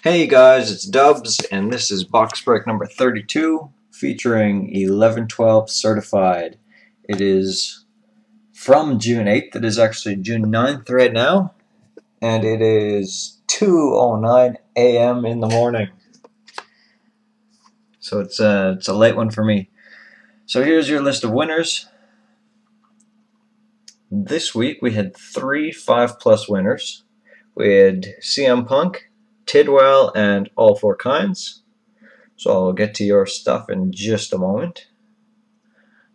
Hey guys, it's Dubs, and this is box break number 32 featuring 11/12 certified. It is from June 8th. It is actually June 9th right now, and it is 2:09 a.m. in the morning. So it's a late one for me. So here's your list of winners. This week we had 3 5+ winners. We had CM Punk, Tidwell, and All Four Kinds. So I'll get to your stuff in just a moment.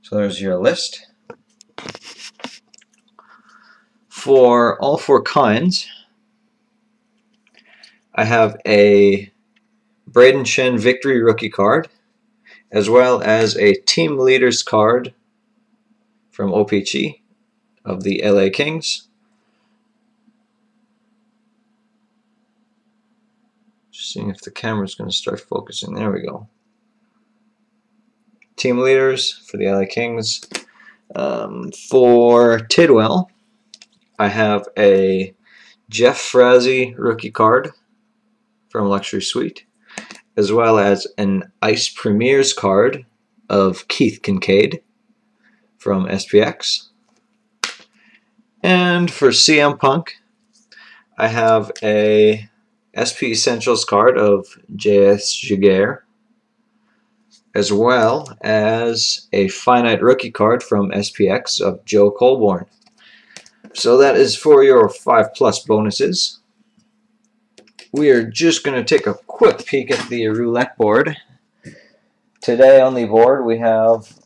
So there's your list. For All Four Kinds, I have a Braden Shen Victory Rookie card, as well as a Team Leaders card from OPG of the LA Kings. Just seeing if the camera's going to start focusing. There we go. Team Leaders for the LA Kings. For Tidwell, I have a Jeff Frazee rookie card from Luxury Suite, as well as an Ice Premiers card of Keith Kincaid from SPX. And for CM Punk, I have a SP Essentials card of JS Jaguar, as well as a Finite Rookie card from SPX of Joe Colborn. So that is for your 5+ bonuses. We are just going to take a quick peek at the roulette board. Today on the board we have,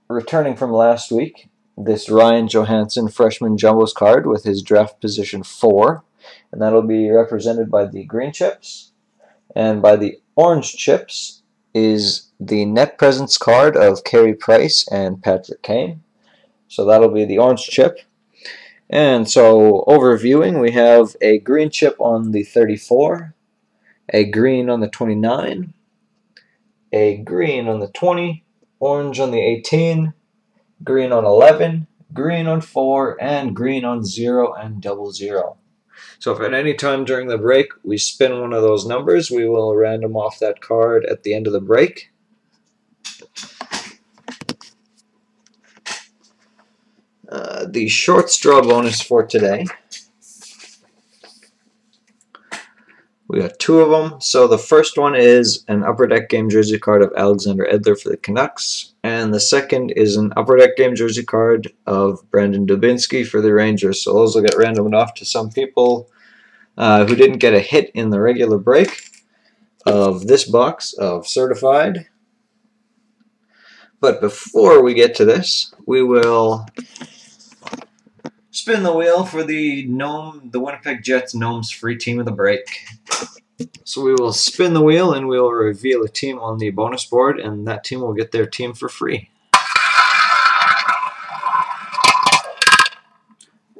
returning from last week, this Ryan Johansson freshman jumbos card with his draft position 4. And that'll be represented by the green chips. And by the orange chips is the net presence card of Carey Price and Patrick Kane. So that'll be the orange chip. And so, overviewing, we have a green chip on the 34, a green on the 29, a green on the 20, orange on the 18, green on 11, green on 4, and green on 0 and 00. So if at any time during the break we spin one of those numbers, we will random off that card at the end of the break. The short straw bonus for today, we got 2 of them. So the first one is an Upper Deck Game jersey card of Alexander Edler for the Canucks, and the second is an Upper Deck Game jersey card of Brandon Dubinsky for the Rangers. So those will get randomed off to some people who didn't get a hit in the regular break of this box of certified. But before we get to this, we will spin the wheel for the Winnipeg Jets Gnomes free team of the break. So we will spin the wheel and we will reveal a team on the bonus board, and that team will get their team for free.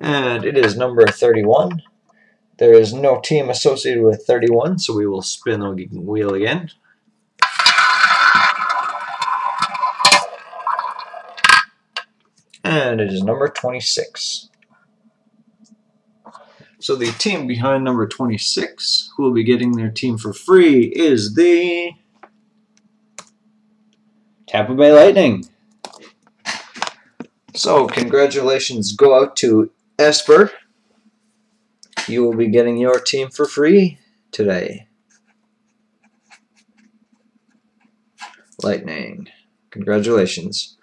And it is number 31. There is no team associated with 31, so we will spin the wheel again. And it is number 26. So the team behind number 26, who will be getting their team for free, is the Tampa Bay Lightning. So congratulations go out to Esper. You will be getting your team for free today. Lightning. Congratulations.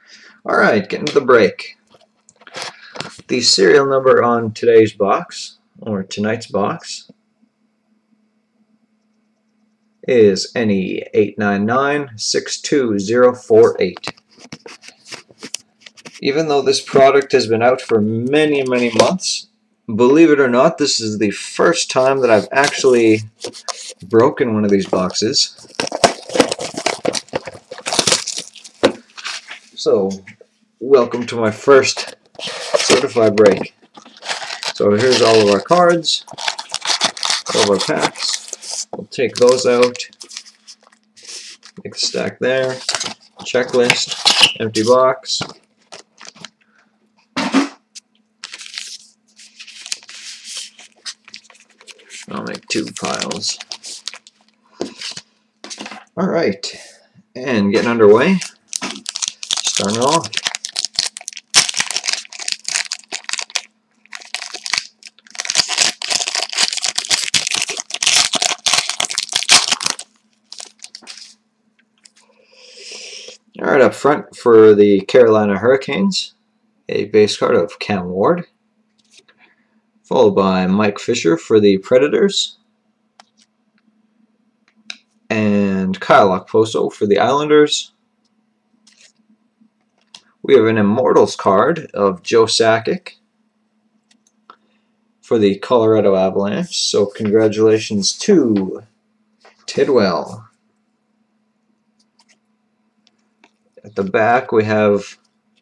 Alright, getting to the break. The serial number on today's box, or tonight's box, is NE89962048. Even though this product has been out for many, many months, believe it or not, this is the first time that I've actually broken one of these boxes. So, welcome to my first certified break. So here's all of our cards, all of our packs. We'll take those out, make a stack there, checklist, empty box. I'll make 2 piles. Alright, and getting underway. Starting off. Alright, up front for the Carolina Hurricanes, a base card of Cam Ward, followed by Mike Fisher for the Predators, and Kyle Okposo for the Islanders. We have an Immortals card of Joe Sakic for the Colorado Avalanche, so congratulations to Tidwell. At the back we have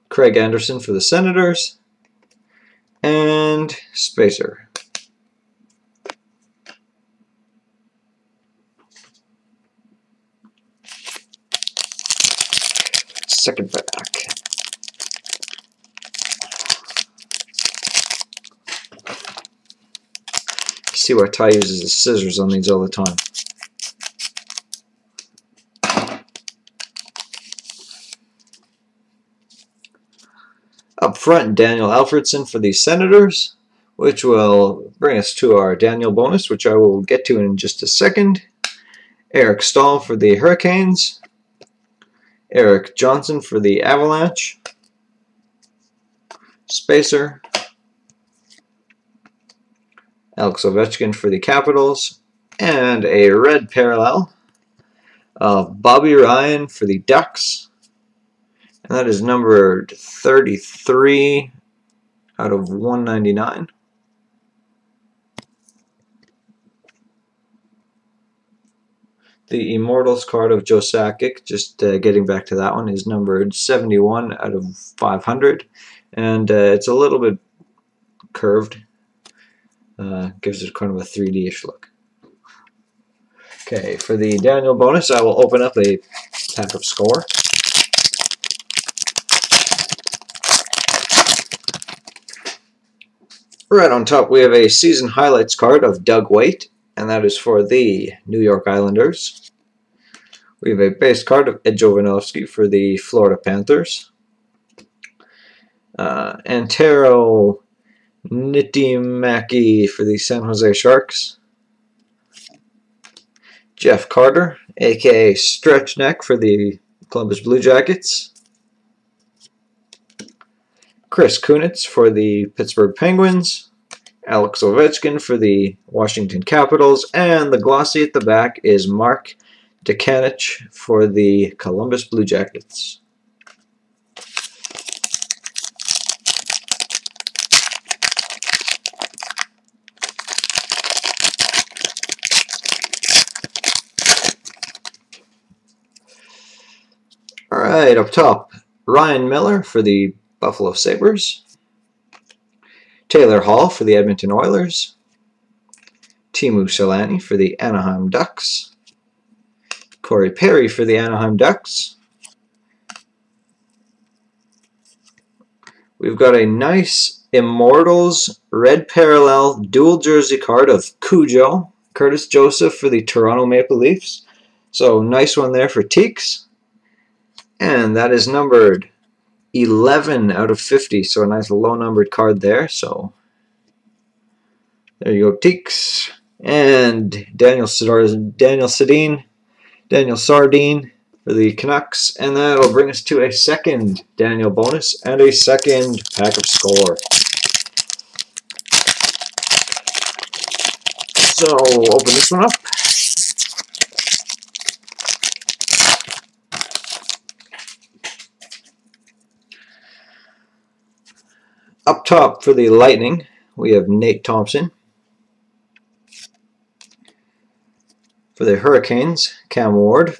Craig Anderson for the Senators and Spacer. Second back. See why Ty uses his scissors on these all the time. Up front, Daniel Alfredsson for the Senators, which will bring us to our Daniel bonus, which I will get to in just a second. Eric Stahl for the Hurricanes. Eric Johnson for the Avalanche. Spacer. Alex Ovechkin for the Capitals. And a red parallel of Bobby Ryan for the Ducks. And that is numbered 33 out of 199. The Immortals card of Joe Sakic, just getting back to that one, is numbered 71 out of 500. And it's a little bit curved. Gives it kind of a 3D-ish look. Okay, for the Daniel bonus, I will open up a pack of Score. Right on top, we have a season highlights card of Doug Weight, and that is for the New York Islanders. We have a base card of Ed Jovanovski for the Florida Panthers. Antero Niittymaki for the San Jose Sharks. Jeff Carter, aka Stretch Neck, for the Columbus Blue Jackets. Chris Kunitz for the Pittsburgh Penguins. Alex Ovechkin for the Washington Capitals. And the glossy at the back is Mark Dekanich for the Columbus Blue Jackets. Alright, up top, Ryan Miller for the Buffalo Sabres. Taylor Hall for the Edmonton Oilers. Teemu Selanne for the Anaheim Ducks. Corey Perry for the Anaheim Ducks. We've got a nice Immortals red parallel dual jersey card of Cujo, Curtis Joseph for the Toronto Maple Leafs. So nice one there for Teeks. And that is numbered 11 out of 50, so a nice low numbered card there. So there you go, Teeks. And Daniel Sardine for the Canucks, and that'll bring us to a second Daniel bonus and a second pack of Score. So we'll open this one up. Up top for the Lightning, we have Nate Thompson. For the Hurricanes, Cam Ward.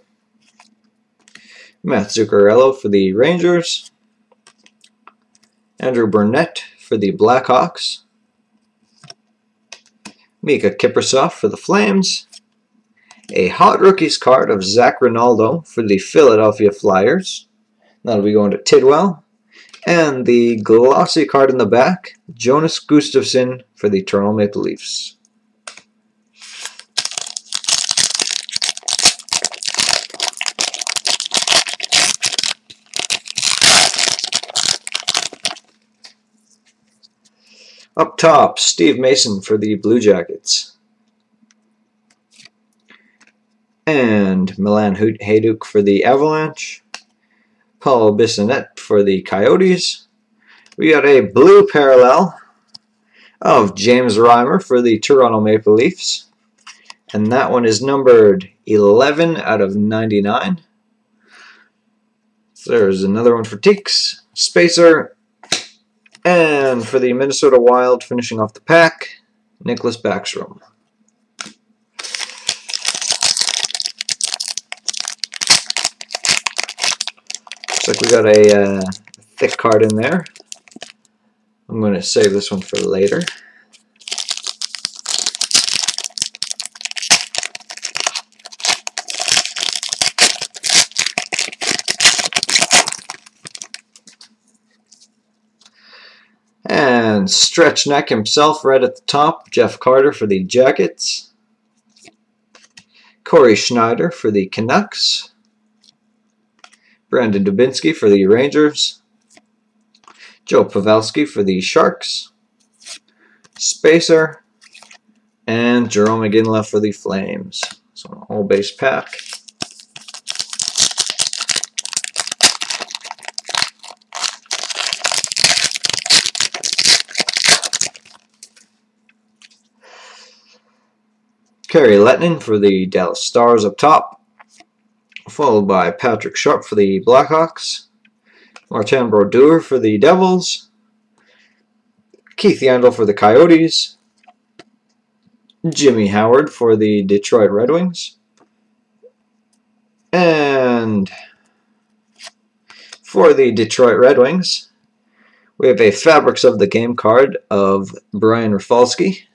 Matt Zuccarello for the Rangers. Andrew Burnett for the Blackhawks. Mika Kiprusoff for the Flames. A Hot Rookies card of Zach Rinaldo for the Philadelphia Flyers. That'll be going to Tidwell. And the glossy card in the back, Jonas Gustafsson for the Toronto Maple Leafs. Up top, Steve Mason for the Blue Jackets. And Milan Hajduk for the Avalanche. Paul Bissonnette for the Coyotes. We got a blue parallel of James Reimer for the Toronto Maple Leafs. And that one is numbered 11 out of 99. So there's another one for Teeks. Spacer. And for the Minnesota Wild, finishing off the pack, Nicholas Backstrom. Looks like we got a thick card in there. I'm going to save this one for later. And Stretch Neck himself right at the top, Jeff Carter for the Jackets. Corey Schneider for the Canucks. Brandon Dubinsky for the Rangers. Joe Pavelski for the Sharks. Spacer. And Jerome McGinley for the Flames. So an all base pack. Kerry Lettinen for the Dallas Stars up top, followed by Patrick Sharp for the Blackhawks, Martin Brodeur for the Devils, Keith Yandle for the Coyotes, Jimmy Howard for the Detroit Red Wings, and for the Detroit Red Wings, we have a Fabrics of the Game card of Brian Rafalski,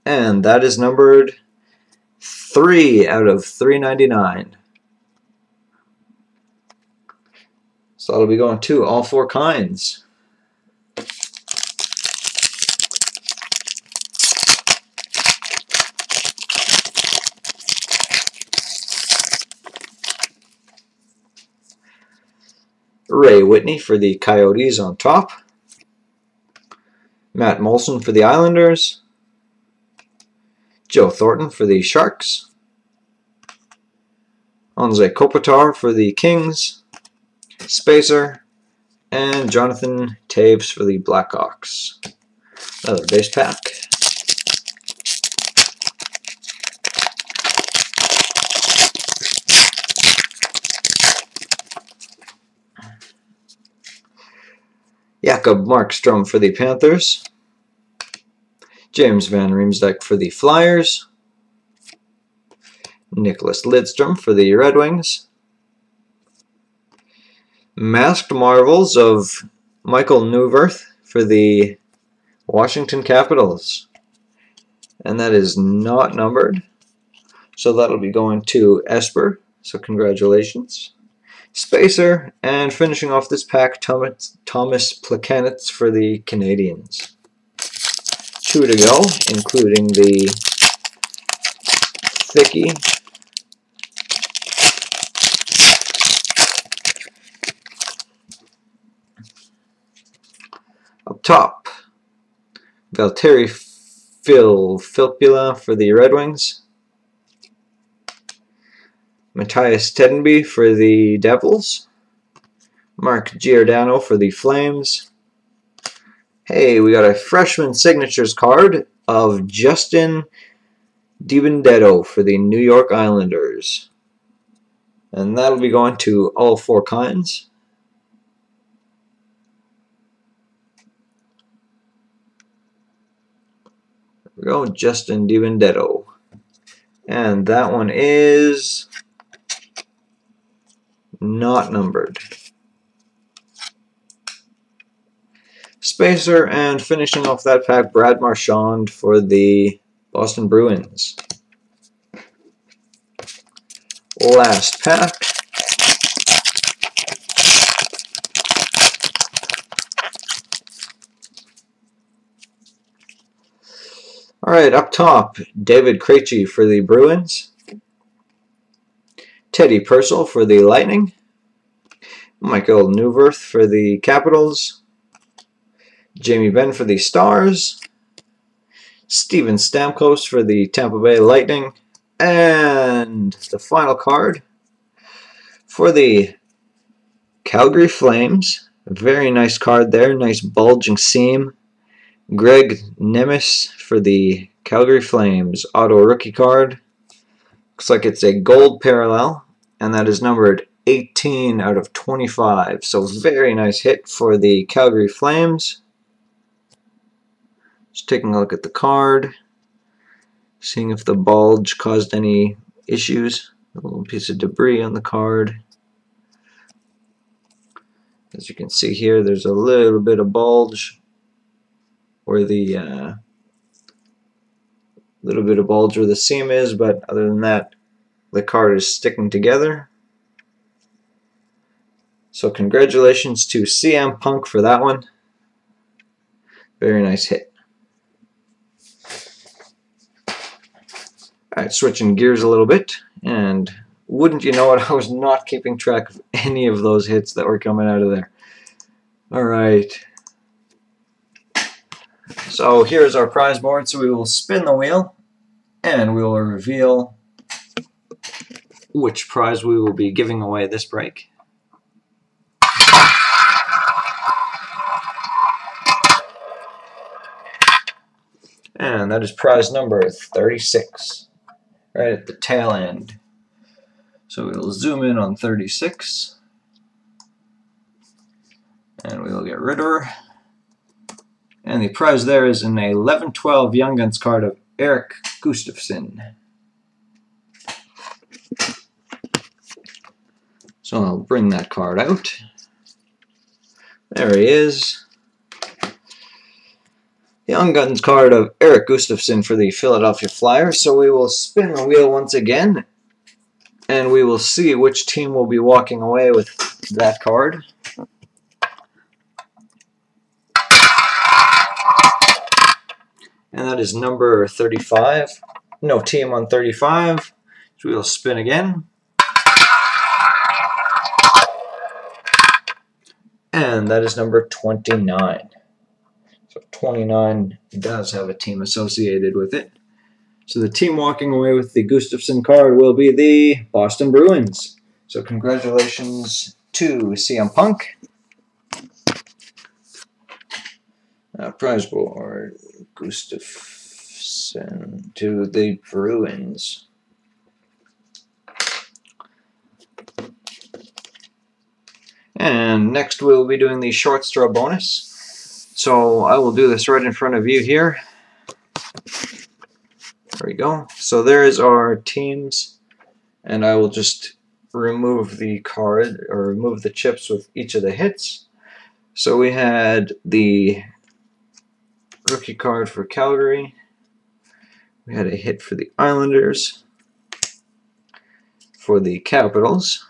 and that is numbered 3 out of 399. So that'll be going to all four kinds. Ray Whitney for the Coyotes on top. Matt Molson for the Islanders. Joe Thornton for the Sharks. Anze Kopitar for the Kings. Spacer. And Jonathan Taves for the Blackhawks. Another base pack. Jakob Markstrom for the Panthers. James Van Riemsdyk for the Flyers. Nicholas Lidstrom for the Red Wings. Masked Marvels of Michael Neuwirth for the Washington Capitals. And that is not numbered. So that'll be going to Esper. So congratulations. Spacer. And finishing off this pack, Thomas Plekanec for the Canadiens. 2 to go, including the Thickie. Up top, Valtteri Filppula for the Red Wings. Matthias Tedenby for the Devils. Mark Giordano for the Flames. Hey, we got a freshman signatures card of Justin DiBenedetto for the New York Islanders. And that'll be going to all four kinds. There we go, Justin DiBenedetto. And that one is not numbered. Spacer, and finishing off that pack, Brad Marchand for the Boston Bruins. Last pack. Alright, up top, David Krejci for the Bruins. Teddy Purcell for the Lightning. Michael Neuwirth for the Capitals. Jamie Benn for the Stars. Steven Stamkos for the Tampa Bay Lightning. And the final card for the Calgary Flames. A very nice card there. Nice bulging seam. Greg Nemes for the Calgary Flames. Auto rookie card. Looks like it's a gold parallel. And that is numbered 18 out of 25. So very nice hit for the Calgary Flames. Just taking a look at the card. Seeing if the bulge caused any issues. A little piece of debris on the card. As you can see here, there's a little bit of bulge where the seam is, but other than that, the card is sticking together. So congratulations to CM Punk for that one. Very nice hit. Alright, switching gears a little bit, and wouldn't you know it, I was not keeping track of any of those hits that were coming out of there. Alright. So here's our prize board, so we will spin the wheel, and we will reveal which prize we will be giving away this break. And that is prize number 36, right at the tail end. So we'll zoom in on 36, and we'll get rid of her. And the prize there is an 11-12 Young Guns card of Erik Gustafsson. So I'll bring that card out. There he is. Young Guns card of Erik Gustafsson for the Philadelphia Flyers. So we will spin the wheel once again, and we will see which team will be walking away with that card. And that is number 35. No, team on 35. So we will spin again. And that is number 29. So 29 does have a team associated with it. So the team walking away with the Gustafsson card will be the Boston Bruins. So congratulations to CM Punk. Prize board, Gustafsson to the Bruins. And next we'll be doing the short straw bonus. So I will do this right in front of you here. There we go. So there is our teams, and I will just remove the card, or remove the chips with each of the hits. So we had the rookie card for Calgary. We had a hit for the Islanders, for the Capitals,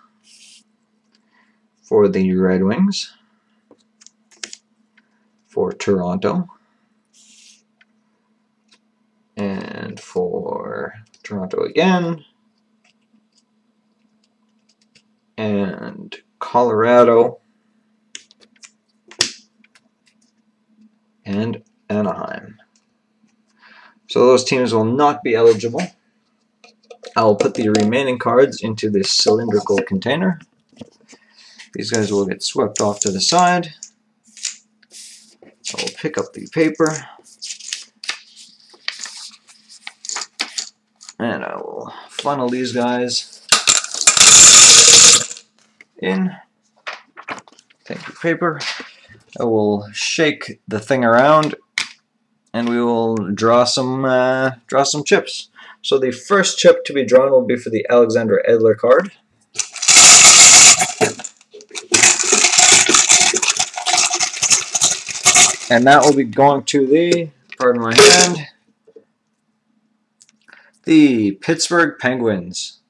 for the Red Wings, for Toronto, and for Toronto again, and Colorado, and Anaheim. So those teams will not be eligible. I will put the remaining cards into this cylindrical container. These guys will get swept off to the side. I will pick up the paper, and I will funnel these guys in. Take the paper. I will shake the thing around, and we will draw some chips. So the first chip to be drawn will be for the Alexander Edler card. And that will be going to the, pardon my hand, the Pittsburgh Penguins.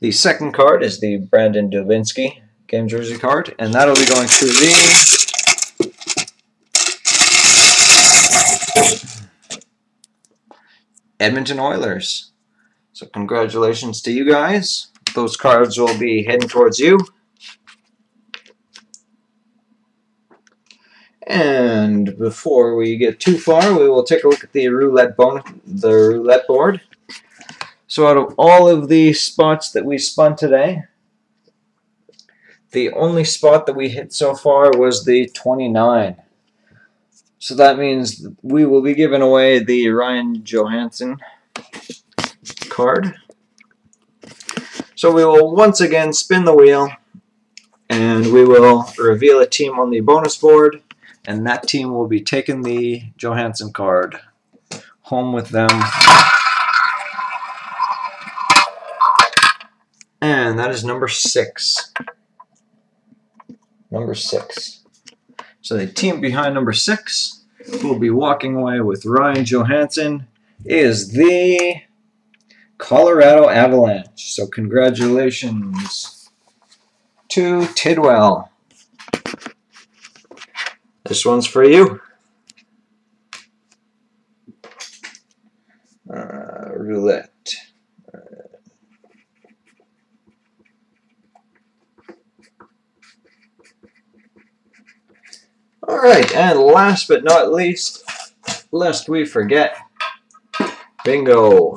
The second card is the Brandon Dubinsky game jersey card, and that'll be going to the Edmonton Oilers. So congratulations to you guys. Those cards will be heading towards you. And before we get too far, we will take a look at the roulette board. So out of all of the spots that we spun today, the only spot that we hit so far was the 29. So that means we will be giving away the Ryan Johansson card. So we will once again spin the wheel, and we will reveal a team on the bonus board, and that team will be taking the Johansson card home with them. And that is number 6. Number 6. So the team behind number 6, who will be walking away with Ryan Johansson, is the Colorado Avalanche. So congratulations to Tidwell. This one's for you. Roulette. Alright, and last but not least, lest we forget, bingo.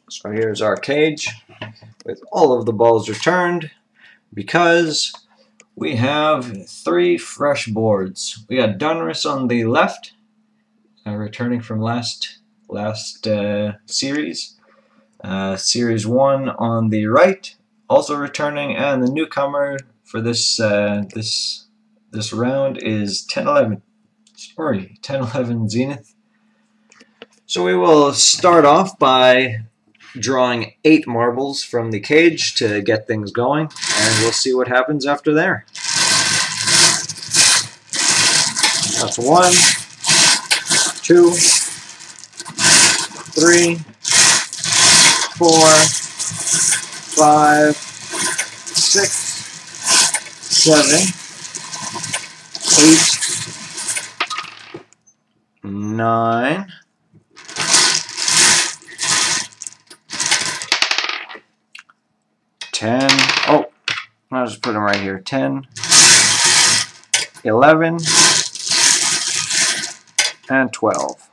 So here's our cage with all of the balls returned, because we have 3 fresh boards. We got Donruss on the left, returning from last series. Series 1 on the right, also returning, and the newcomer for this this round is 1011 Zenith. So we will start off by drawing 8 marbles from the cage to get things going, and we'll see what happens after there. That's 1, 2, 3, 4, 5, 6, 7, 8, 9, 10. Oh, I'll just put them right here. 10, 11, and 12.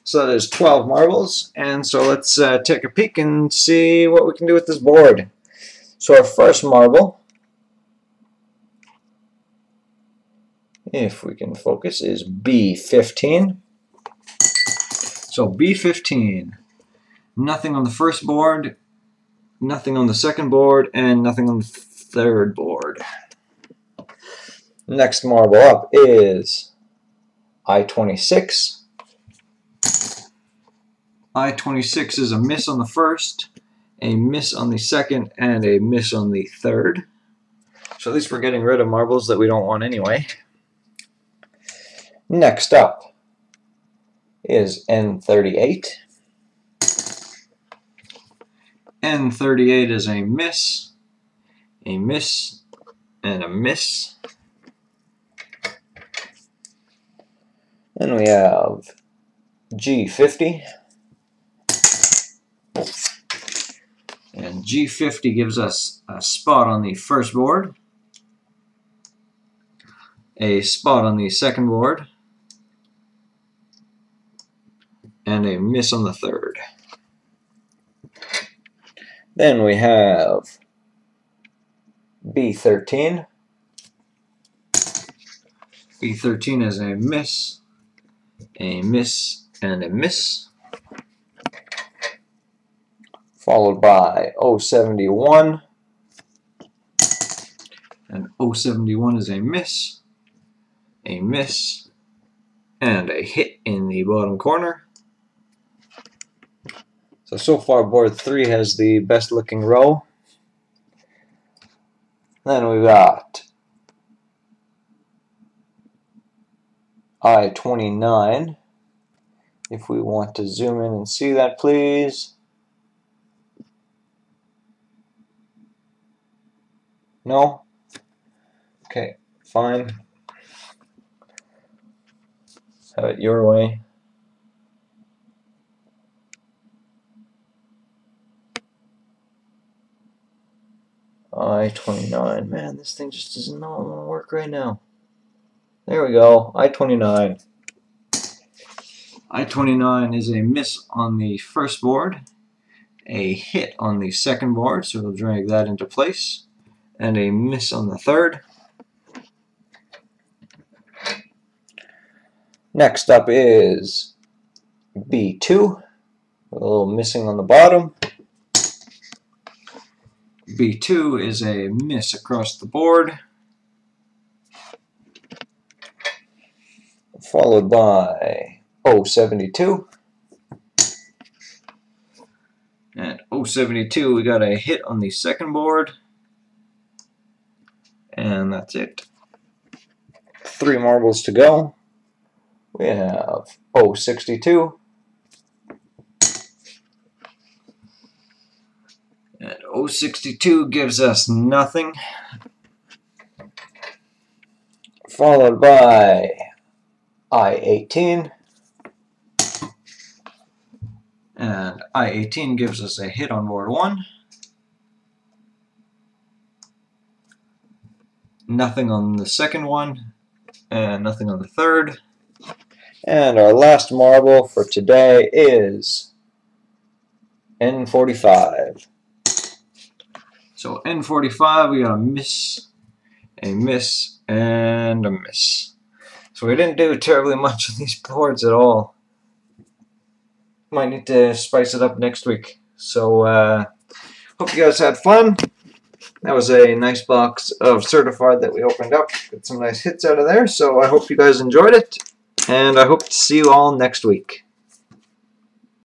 So there's 12 marbles, and so let's take a peek and see what we can do with this board. So our first marble, if we can focus, is B15. So B15, nothing on the first board, nothing on the second board, and nothing on the third board. Next marble up is I-26. I-26 is a miss on the first, a miss on the second, and a miss on the third. So at least we're getting rid of marbles that we don't want anyway. Next up is N38. N38 is a miss, and a miss. Then we have G50. And G50 gives us a spot on the first board, a spot on the second board, and a miss on the third. Then we have B13. B13 is a miss, and a miss. Followed by 071. And 071 is a miss, and a hit in the bottom corner. So far board 3 has the best looking row. Then we've got I-29. If we want to zoom in and see that, please. No? Okay, fine. Have it your way. I-29. Man, this thing just does not want to work right now. There There we go, I-29. I-29 is a miss on the first board, a hit on the second board, so we'll drag that into place, and a miss on the third. Next up is B2, with a little missing on the bottom. B2 is a miss across the board, followed by 072. At 072 we got a hit on the second board, and that's it. 3 marbles to go. We have 062. And 062 gives us nothing. Followed by I-18. And I-18 gives us a hit on board 1. Nothing on the second one, and nothing on the third. And our last marble for today is N45. So N45, we got a miss, and a miss. So we didn't do terribly much on these boards at all. Might need to spice it up next week. So hope you guys had fun. That was a nice box of Certified that we opened up. Got some nice hits out of there. So I hope you guys enjoyed it. And I hope to see you all next week.